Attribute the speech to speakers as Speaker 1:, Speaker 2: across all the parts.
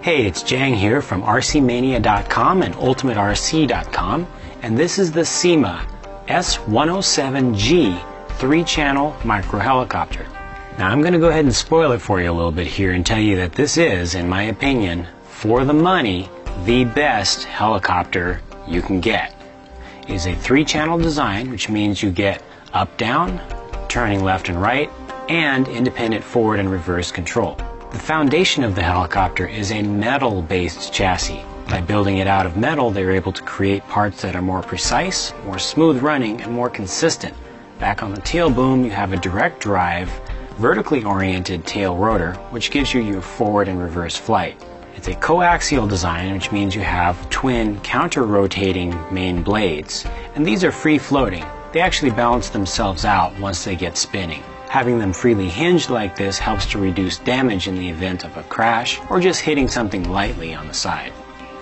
Speaker 1: Hey, it's Jang here from rcmania.com and ultimaterc.com, and this is the SEMA S107G 3-channel micro helicopter. Now I'm going to go ahead and spoil it for you a little bit here and tell you that this is, in my opinion, for the money, the best helicopter you can get. It is a 3-channel design, which means you get up-down, turning left and right, and independent forward and reverse control. The foundation of the helicopter is a metal-based chassis. By building it out of metal, they were able to create parts that are more precise, more smooth running, and more consistent. Back on the tail boom, you have a direct drive, vertically oriented tail rotor, which gives you your forward and reverse flight. It's a coaxial design, which means you have twin counter-rotating main blades, and these are free-floating. They actually balance themselves out once they get spinning. Having them freely hinged like this helps to reduce damage in the event of a crash or just hitting something lightly on the side.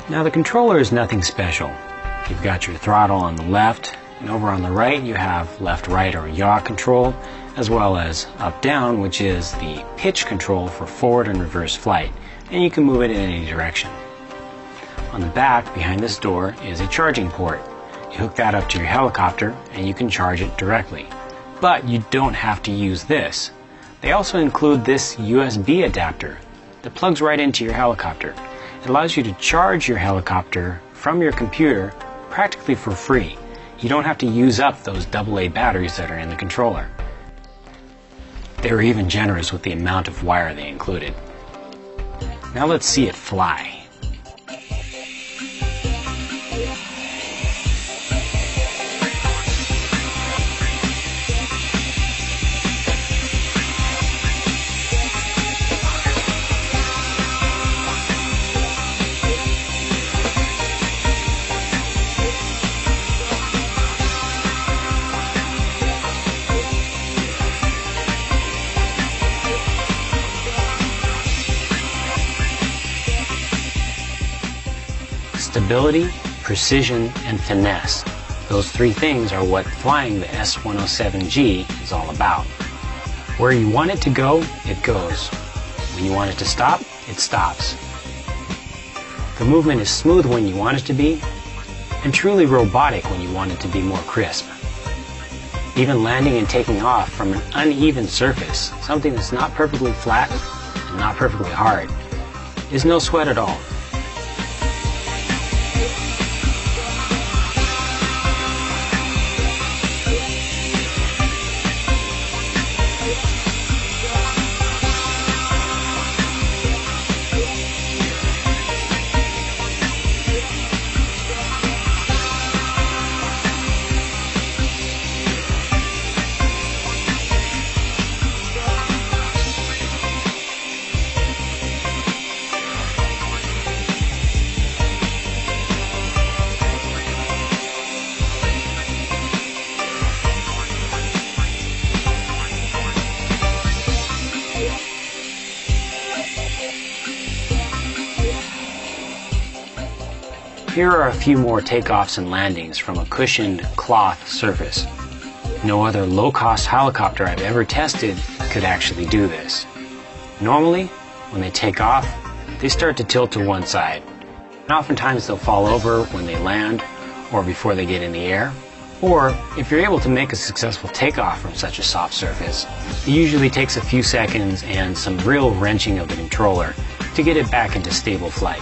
Speaker 1: Now the controller is nothing special. You've got your throttle on the left, and over on the right you have left-right or yaw control, as well as up-down, which is the pitch control for forward and reverse flight, and you can move it in any direction. On the back, behind this door, is a charging port. You hook that up to your helicopter and you can charge it directly. But you don't have to use this. They also include this USB adapter that plugs right into your helicopter. It allows you to charge your helicopter from your computer practically for free. You don't have to use up those AA batteries that are in the controller. They were even generous with the amount of wire they included. Now let's see it fly. Stability, precision, and finesse. Those three things are what flying the S107G is all about. Where you want it to go, it goes. When you want it to stop, it stops. The movement is smooth when you want it to be, and truly robotic when you want it to be more crisp. Even landing and taking off from an uneven surface, something that's not perfectly flat and not perfectly hard, is no sweat at all. Here are a few more takeoffs and landings from a cushioned cloth surface. No other low-cost helicopter I've ever tested could actually do this. Normally, when they take off, they start to tilt to one side. And oftentimes they'll fall over when they land or before they get in the air. Or, if you're able to make a successful takeoff from such a soft surface, it usually takes a few seconds and some real wrenching of the controller to get it back into stable flight.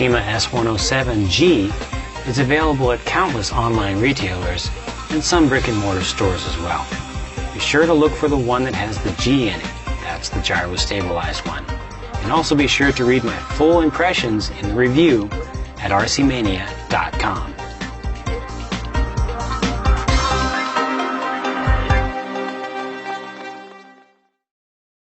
Speaker 1: SEMA S107G is available at countless online retailers and some brick-and-mortar stores as well. Be sure to look for the one that has the G in it. That's the gyro-stabilized one. And also be sure to read my full impressions in the review at rcmania.com.